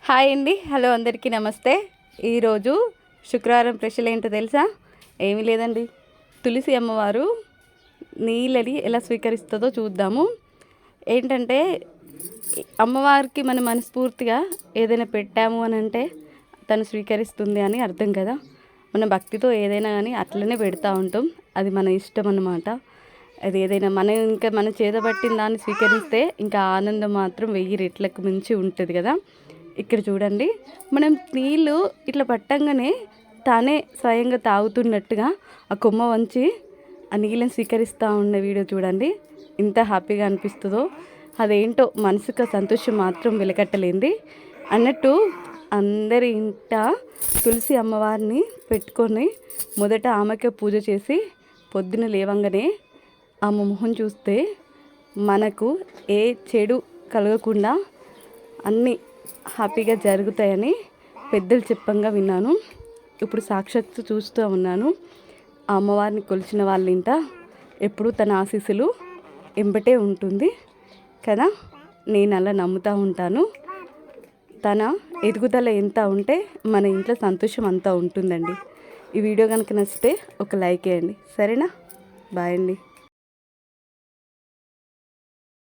Hi అండి, hello అందరికీ నమస్తే. ఈరోజు శుక్రవారం స్పెషల్ ఏంటో తెలుసా? ఏమీ లేదండి, తులసి అమ్మవారు నీళ్ళని ఎలా స్వీకరిస్తుందో చూద్దాము. ఏంటంటే అమ్మవారికి మనం మనస్ఫూర్తిగా ఏదైనా పెట్టాము అని అంటే తను స్వీకరిస్తుంది అని అర్థం కదా. మన భక్తితో ఏదైనా కానీ అట్లనే పెడతా ఉంటాం, అది మన ఇష్టం అన్నమాట. అది ఏదైనా మన చేత పట్టిన దాన్ని స్వీకరిస్తే ఇంకా ఆనందం మాత్రం 1000 రెట్లకు మించి ఉంటుంది కదా. ఇక్కడ చూడండి, మనం నీళ్ళు ఇట్లా పట్టంగానే తానే స్వయంగా తాగుతున్నట్టుగా ఆ కొమ్మ వంచి ఆ నీళ్ళని స్వీకరిస్తూ ఉన్న వీడియో చూడండి, ఎంత హ్యాపీగా అనిపిస్తుందో. అదేంటో మనసుకు సంతోషం మాత్రం వెలకట్టలేంది అన్నట్టు. అందరి ఇంట తులసి అమ్మవారిని పెట్టుకొని మొదట ఆమెకే పూజ చేసి పొద్దున లేవంగానే ఆమె మొహం చూస్తే మనకు ఏ చెడు కలగకుండా అన్నీ హ్యాపీగా జరుగుతాయని పెద్దలు చెప్పంగా విన్నాను. ఇప్పుడు సాక్షాత్తు చూస్తూ ఉన్నాను. ఆ అమ్మవారిని కొలిచిన వాళ్ళ ఇంట ఎప్పుడు తన ఆశీస్సులు ఎంబటే ఉంటుంది కదా. నేను అలా నమ్ముతూ ఉంటాను. తన ఎదుగుదల ఎంత ఉంటే మన ఇంట్లో సంతోషం అంతా ఉంటుందండి. ఈ వీడియో కనుక నచ్చితే ఒక లైక్ వేయండి, సరేనా? బాయ్ అండి.